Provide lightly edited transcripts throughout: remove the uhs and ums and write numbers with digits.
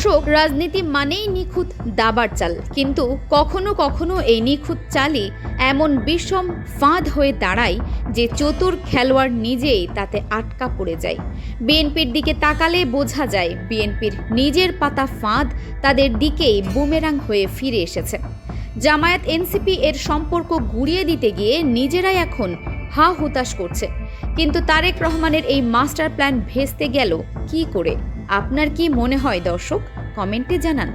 দর্শক, রাজনীতি মানেই নিখুঁত দাবার চাল, কিন্তু কখনো কখনো এই নিখুঁত চালই এমন বিষম ফাঁদ হয়ে দাঁড়ায় যে চতুর খেলোয়াড় নিজেই তাতে আটকা পড়ে যায়। বিএনপির দিকে তাকালে বোঝা যায় বিএনপির নিজের পাতা ফাঁদ তাদের দিকেই বুমেরাং হয়ে ফিরে এসেছে। জামায়াত এনসিপি এর সম্পর্ক গুড়িয়ে দিতে গিয়ে নিজেরাই এখন হা হুতাশ করছে। কিন্তু তারেক রহমানের এই মাস্টার প্ল্যান ভেস্তে গেল কি করে? আপনার কি মনে হয় দর্শক? কমেন্টে জানান।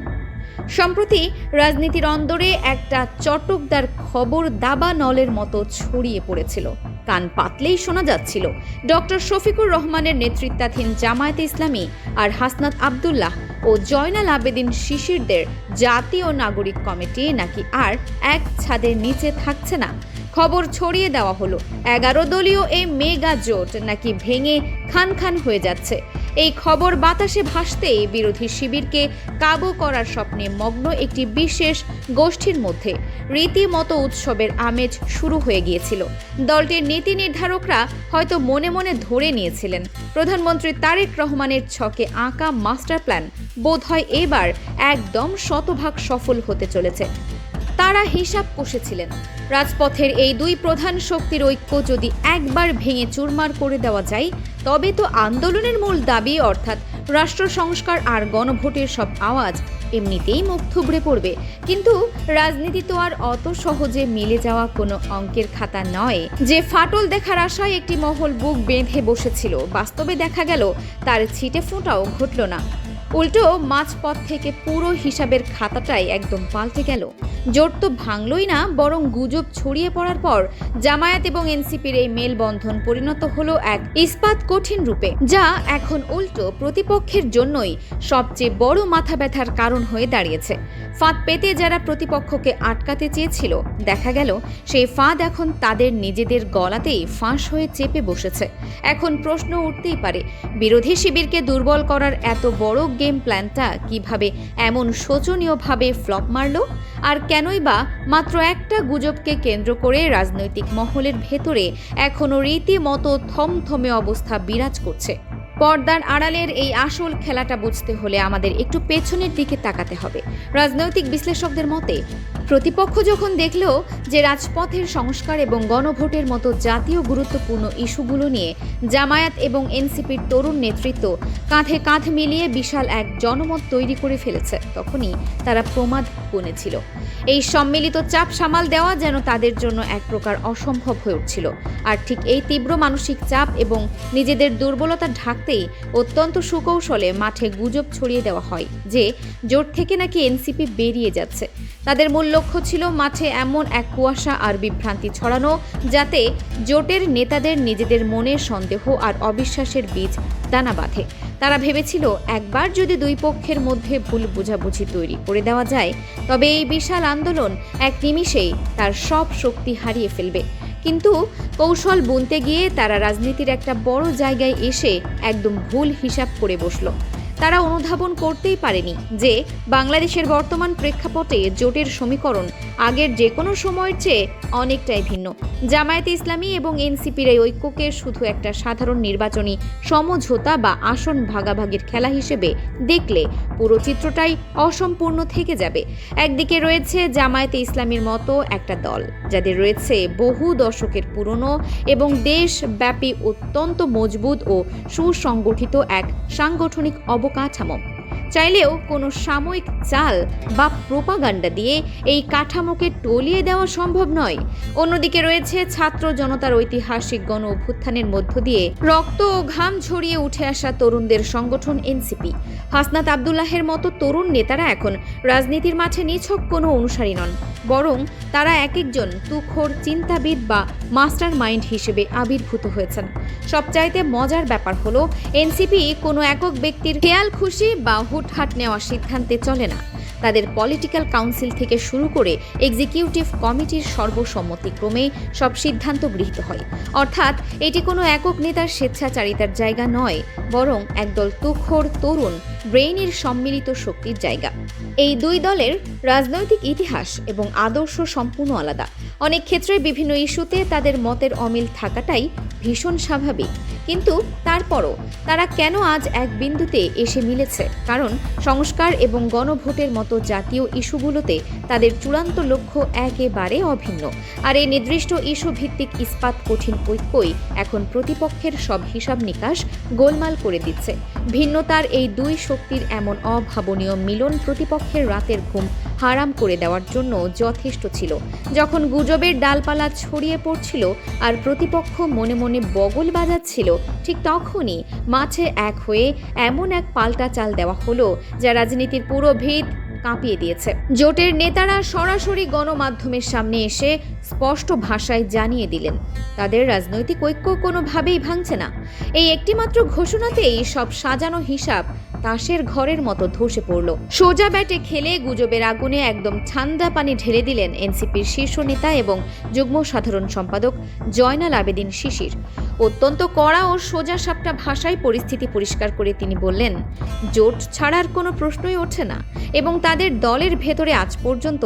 সম্প্রতি রাজনীতির অন্দরে একটা চটকদার খবর দাবা নলের মতো ছড়িয়ে পড়েছিল। কান পাতলেই শোনা যাচ্ছিল ডক্টর শফিকুর রহমানের নেতৃত্বাধীন জামায়াতে ইসলামী আর হাসনাত আব্দুল্লাহ ও জয়নাল আবেদিন শিশিরদের জাতীয় নাগরিক কমিটি নাকি আর এক ছাদের নিচে থাকছে না। খবর ছড়িয়ে দেওয়া হলো 11 দলীয় এই মেগা জোট নাকি ভেঙে খান খান হয়ে যাচ্ছে। এই খবর বাতাসে ভাসতেই বিরোধী শিবিরকে কাবু করার স্বপ্নে মগ্ন একটি বিশেষ গোষ্ঠীর মধ্যে রীতিমতো উৎসবের আমেজ শুরু হয়ে গিয়েছিল। দলটির নীতি নির্ধারকরা হয়তো মনে মনে ধরে নিয়েছিলেন প্রধানমন্ত্রী তারেক রহমানের ছকে আঁকা মাস্টার প্ল্যান বোধহয় এবার একদম শতভাগ সফল হতে চলেছে। তারা হিসাব কষেছিলেন, রাজপথের এই দুই প্রধান শক্তির ঐক্য যদি একবার ভেঙে চুরমার করে দেওয়া যায় তবে তো আন্দোলনের মূল দাবি অর্থাৎ রাষ্ট্র সংস্কার আর গণভোটের সব আওয়াজ এমনিতেই মুখ থুবড়ে পড়বে। কিন্তু রাজনীতি তো আর অত সহজে মিলে যাওয়া কোনো অঙ্কের খাতা নয় যে ফাটল দেখার আশায় একটি মহল বুক বেঁধে বসেছিল। বাস্তবে দেখা গেল তার ছিটে ফোঁটাও ঘটল না। উল্টো মাঝপথ থেকে পুরো হিসাবের খাতাটাই একদম পাল্টে গেল। জোট তো ভাঙলই না, বরং গুজব ছড়িয়ে পড়ার পর জামায়াত এবং এনসিপির এই মেলবন্ধন পরিণত হলো এক ইস্পাত কঠিন রূপে, যা এখন উল্টো প্রতিপক্ষের জন্যই সবচেয়ে বড় মাথা ব্যথার কারণ হয়ে দাঁড়িয়েছে। ফাঁদ পেতে যারা প্রতিপক্ষকে আটকাতে চেয়েছিল, দেখা গেল সেই ফাঁদ এখন তাদের নিজেদের গলাতেই ফাঁস হয়ে চেপে বসেছে। এখন প্রশ্ন উঠতেই পারে, বিরোধী শিবিরকে দুর্বল করার এত বড় গেম প্ল্যানটা কিভাবে এমন শোচনীয়ভাবে ফ্লপ মারল? আর কেনই বা মাত্র একটা গুজবকে কেন্দ্র করে রাজনৈতিক মহলের ভেতরে এখনো রীতিমতো থমথমে অবস্থা বিরাজ করছে? পর্দার আড়ালের এই আসল খেলাটা বুঝতে হলে আমাদের একটু পেছনের দিকে তাকাতে হবে। রাজনৈতিক বিশ্লেষকদের মতে প্রতিপক্ষ যখন দেখল যে রাজপথের সংস্কার এবং গণভোটের মতো জাতীয় গুরুত্বপূর্ণ ইস্যুগুলো নিয়ে জামায়াত এবং এনসিপির তরুণ নেতৃত্ব কাঁধে কাঁধ মিলিয়ে বিশাল এক জনমত তৈরি করে ফেলেছে, তখনই তারা প্রমাদ গুনেছিল। এই সম্মিলিত চাপ সামাল দেওয়া যেন তাদের জন্য এক প্রকার অসম্ভব হয়ে উঠছিল। আর ঠিক এই তীব্র মানসিক চাপ এবং নিজেদের দুর্বলতা ঢাকতেই অত্যন্ত সুকৌশলে মাঠে গুজব ছড়িয়ে দেওয়া হয় যে জোট থেকে নাকি এনসিপি বেরিয়ে যাচ্ছে। তাদের মূল লক্ষ্য ছিল মাঠে এমন এক কুয়াশা আর বিভ্রান্তি ছড়ানো যাতে জোটের নেতাদের নিজেদের মনে সন্দেহ আর অবিশ্বাসের বীজ দানা বাঁধে। তারা ভেবেছিল একবার যদি দুই পক্ষের মধ্যে ভুল বোঝাবুঝি তৈরি করে দেওয়া যায় তবে এই বিশাল আন্দোলন এক নিমিষেই তার সব শক্তি হারিয়ে ফেলবে। কিন্তু কৌশল বুনতে গিয়ে তারা রাজনীতির একটা বড় জায়গায় এসে একদম ভুল হিসাব করে বসল। তারা অনুধাবন করতেই পারেনি যে বাংলাদেশের বর্তমান প্রেক্ষাপটে জোটের সমীকরণ আগের যে কোনো সময়ের চেয়ে অনেকটাই ভিন্ন। জামায়াতে ইসলামী এবং এনসিপির এই ঐক্যকে শুধু একটা সাধারণ নির্বাচনী সমঝোতা বা আসন ভাগাভাগির খেলা হিসেবে দেখলে পুরো চিত্রটাই অসম্পূর্ণ থেকে যাবে। একদিকে রয়েছে জামায়াতে ইসলামীর মতো একটা দল যাদের রয়েছে বহু দশকের পুরনো এবং দেশব্যাপী অত্যন্ত মজবুত ও সুসংগঠিত এক সাংগঠনিক অবকাঠামো। চাইলেও কোনো সাময়িক চাল বা প্রোপাগান্ডা দিয়ে এই কাঠামোকে টলিয়ে দেওয়া সম্ভব নয়। অন্যদিকে রয়েছে ছাত্র জনতার ঐতিহাসিক গণ অভ্যুত্থানের মধ্য দিয়ে রক্ত ও ঘাম ঝরিয়ে উঠে আসা তরুণদের সংগঠন এনসিপি। হাসনাত আব্দুল্লাহের মতো তরুণ নেতারা এখন রাজনীতির মাঠে নিছক কোনো অনুসারী নন, বরং তারা এক একজন তুখোড় চিন্তাবিদ বা মাস্টার মাইন্ড হিসেবে আবির্ভূত হয়েছেন। সবচাইতে মজার ব্যাপার হলো এনসিপি কোনো একক ব্যক্তির খেয়াল খুশি বা হুটহাট নেওয়া সিদ্ধান্তে চলে না। তাদের পলিটিক্যাল কাউন্সিল থেকে শুরু করে এক্সিকিউটিভ কমিটির সর্বসম্মতিক্রমে সব সিদ্ধান্ত গৃহীত হয়। অর্থাৎ এটি কোনো একক নেতার স্বেচ্ছাচারিতার জায়গা নয়, বরং একদল তুখোড় তরুণ ব্রেইনের সম্মিলিত শক্তির জায়গা। এই দুই দলের রাজনৈতিক ইতিহাস এবং আদর্শ সম্পূর্ণ আলাদা। অনেক ক্ষেত্রে বিভিন্ন ইস্যুতে তাদের মতের অমিল থাকাটাই ভীষণ স্বাভাবিক, কিন্তু তারপরও তারা কেন আজ এক বিন্দুতে এসে মিলেছে? কারণ সংস্কার এবং গণভোটের মতো জাতীয় ইস্যুগুলোতে তাদের চূড়ান্ত লক্ষ্য একেবারে অভিন্ন। আর এই নির্দিষ্ট ইস্যু ভিত্তিক ইস্পাত কঠিন ঐক্যই এখন প্রতিপক্ষের সব হিসাব নিকাশ গোলমাল করে দিচ্ছে। ভিন্নতার এই দুই শক্তির এমন অভাবনীয় মিলন প্রতিপক্ষের রাতের ঘুম হারাম করে দেওয়ার জন্য যথেষ্ট ছিল। যখন গুজবের ডালপালা ছড়িয়ে পড়ছিল আর প্রতিপক্ষ মনে মনে বগল বাজাচ্ছিল, ঠিক তখনই মাঠে এক হয়ে এমন এক পাল্টা চাল দেওয়া হলো যা রাজনীতির পুরো ভিত কাঁপিয়ে দিয়েছে। জোটের নেতারা সরাসরি গণমাধ্যমের সামনে এসে স্পষ্ট ভাষায় জানিয়ে দিলেন তাদের রাজনৈতিক ঐক্য কোনোভাবেই ভাঙছে না। এই একটিমাত্র ঘোষণাতেই সব সাজানো হিসাব তাসের ঘরের মতো ধসে পড়ল। সোজা ব্যাটে খেলে গুজবের আগুনে একদম ঠান্ডা পানি ঢেলে দিলেন এনসিপির শীর্ষ নেতা এবং যুগ্ম সাধারণ সম্পাদক জয়নাল আবেদিন শিশির। অত্যন্ত কড়া ও সোজা সাপটা ভাষায় পরিস্থিতি পরিষ্কার করে তিনি বললেন, জোট ছাড়ার কোনো প্রশ্নই ওঠে না এবং তাদের দলের ভেতরে আজ পর্যন্ত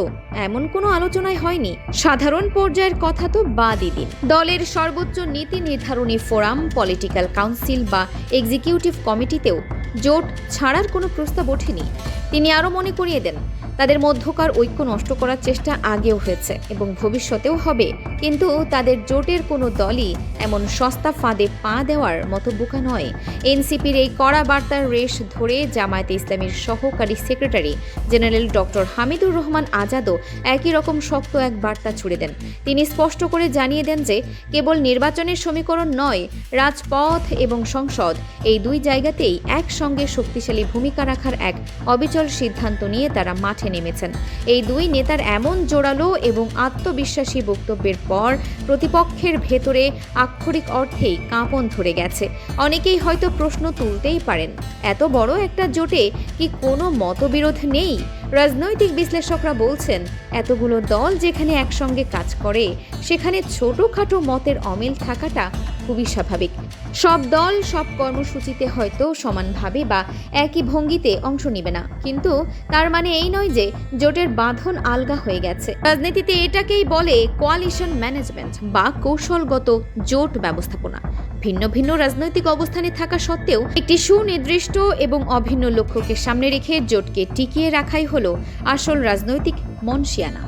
এমন কোনো আলোচনাই হয়নি। সাধারণ পর্যায়ের কথা তো বাদই দিন, দলের সর্বোচ্চ নীতি নির্ধারণী ফোরাম, পলিটিক্যাল কাউন্সিল বা এক্সিকিউটিভ কমিটিতেও জোট ছাড়ার কোনো প্রস্তাব ওঠেনি। তিনি আরও মনে করিয়ে দেন, তাদের মধ্যকার ঐক্য নষ্ট করার চেষ্টা আগেও হয়েছে এবং ভবিষ্যতেও হবে, কিন্তু তাদের জোটের কোনো দলই এমন সস্তা ফাঁদে পা দেওয়ার মতো বোকা নয়। এনসিপির এই কড়া বার্তার রেশ ধরে জামায়াতে ইসলামীর সহকারী secretary general doctor Hamidur Rahman আজাদও একই রকম শক্ত এক বার্তা ছুড়ে দেন। তিনি স্পষ্ট করে জানিয়ে দেন যে কেবল নির্বাচনের সমীকরণ নয়, রাজপথ এবং সংসদ এই দুই জায়গাতেই একসঙ্গে শক্তিশালী ভূমিকা রাখার এক অবিচল সিদ্ধান্ত নিয়ে তারা মাঠে নেমেছেন। এই দুই নেতার এমন জোরালো এবং আত্মবিশ্বাসী বক্তব্যের পর প্রতিপক্ষের ভেতরে আক্ষরিক অর্থেই কাঁপন ধরে গেছে। অনেকেই হয়তো প্রশ্ন তুলতেই পারেন, এত বড় একটা জোটে কি কোনো মতবিরোধ নেই? রাজনৈতিক বিশ্লেষকরা বলছেন, এতগুলো দল যেখানে একসঙ্গে কাজ করে সেখানে ছোটখাটো মতের অমিল থাকাটা খুবই স্বাভাবিক। সব দল সব কর্মসূচিতে হয়তো সমানভাবে বা একই ভঙ্গিতে অংশ নেবে না, কিন্তু তার মানে এই নয় যে জোটের বাঁধন আলগা হয়ে গেছে। রাজনীতিতে এটাকেই বলে কোয়ালিশন ম্যানেজমেন্ট বা কৌশলগত জোট ব্যবস্থাপনা। ভিন্ন ভিন্ন রাজনৈতিক অবস্থানে থাকা সত্ত্বেও একটি সুনির্দিষ্ট এবং অভিন্ন লক্ষ্যকে সামনে রেখে জোটকে টিকিয়ে রাখাই হলো আসল রাজনৈতিক মনসিয়ানা।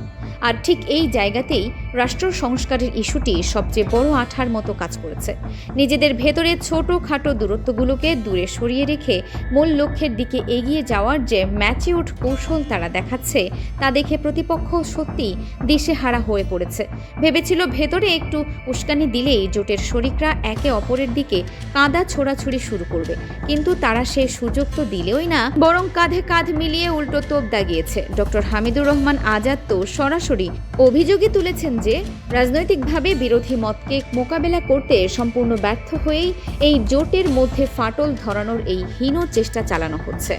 আর ঠিক এই জায়গাতেই রাষ্ট্র সংস্কারের ইস্যুটি সবচেয়ে বড় আঠার মতো কাজ করেছে। নিজেদের ভেতরে ছোটখাটো দূরত্বগুলোকে দূরে সরিয়ে রেখে মূল লক্ষ্যের দিকে এগিয়ে যাওয়ার যে ম্যাচিউরড কৌশল তারা দেখাচ্ছে, তা দেখে প্রতিপক্ষ সত্যি দিশেহারা হয়ে পড়েছে। ভেবেছিল ভেতরে একটু উস্কানি দিলেই জোটের শরিকরা একে অপরের দিকে কাঁদা ছোড়াছুড়ি শুরু করবে, কিন্তু তারা সে সুযোগ তো দিলেই না, বরং কাঁধে কাঁধ মিলিয়ে উল্টো তোপ দাগিয়েছে। ডক্টর হামিদুর রহমান আজাদ তো সরাসরি অভিযোগই তুলেছেন যে রাজনৈতিকভাবে বিরোধী মতকে মোকাবেলা করতে সম্পূর্ণ ব্যর্থ হয়েই এই জোটের মধ্যে ফাটল ধরানোর এই হীন চেষ্টা চালানো হচ্ছে।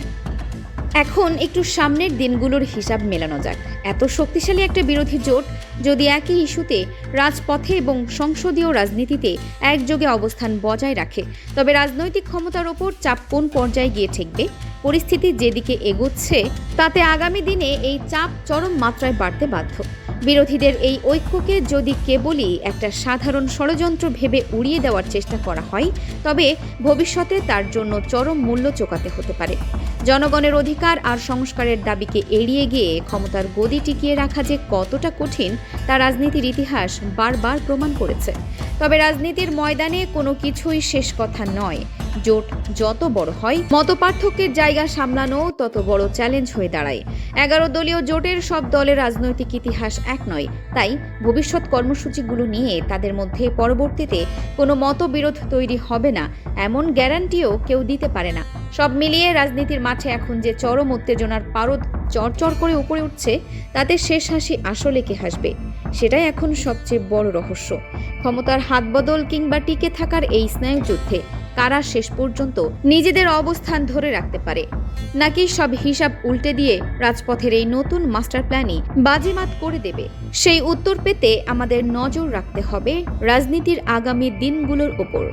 এখন একটু সামনের দিনগুলোর হিসাব মেলানো যাক। এত শক্তিশালী একটা বিরোধী জোট যদি একই ইস্যুতে রাজপথে এবং সংসদীয় রাজনীতিতে একযোগে অবস্থান বজায় রাখে, তবে রাজনৈতিক ক্ষমতার ওপর চাপ কোন পর্যায়ে গিয়ে ঠেকবে? পরিস্থিতি যেদিকে এগোচ্ছে তাতে আগামী দিনে এই চাপ চরম মাত্রায় বাড়তে বাধ্য। বিরোধীদের এই ঐক্যকে যদি কেবলই একটা সাধারণ ষড়যন্ত্র ভেবে উড়িয়ে দেওয়ার চেষ্টা করা হয়, তবে ভবিষ্যতে তার জন্য চরম মূল্য চোকাতে হতে পারে। জনগণের অধিকার আর সংস্কারের দাবিকে এড়িয়ে গিয়ে ক্ষমতার গদি টিকিয়ে রাখা যে কতটা কঠিন তা রাজনীতির ইতিহাস বারবার প্রমাণ করেছে। তবে রাজনীতির ময়দানে কোনো কিছুই শেষ কথা নয়। জোট যত বড় হয়, মতপার্থক্যের জায়গা সামলানো তত বড় চ্যালেঞ্জ হয়ে দাঁড়ায়। 11 দলীয় জোটের সব দলের রাজনৈতিক ইতিহাস এক নয়, তাই ভবিষ্যৎ কর্মসূচিগুলো নিয়ে তাদের মধ্যে পরবর্তীতে কোনো মতবিরোধ তৈরি হবে না এমন গ্যারান্টিও কেউ দিতে পারে না। সব মিলিয়ে রাজনীতির মাঠে এখন যে চরম উত্তেজনার পারদ চরচর করে উপরে উঠছে, তাতে শেষ হাসি আসলে কে হাসবে সেটাই এখন সবচেয়ে বড় রহস্য। ক্ষমতার হাত বদল কিংবা টিকে থাকার এই স্নায়ুযুদ্ধে কারা শেষ পর্যন্ত নিজেদের অবস্থান ধরে রাখতে পারে, নাকি সব হিসাব উল্টে দিয়ে রাজপথের এই নতুন মাস্টার প্ল্যানই বাজিমাত করে দেবে, সেই উত্তর পেতে আমাদের নজর রাখতে হবে রাজনীতির আগামী দিনগুলোর ওপর।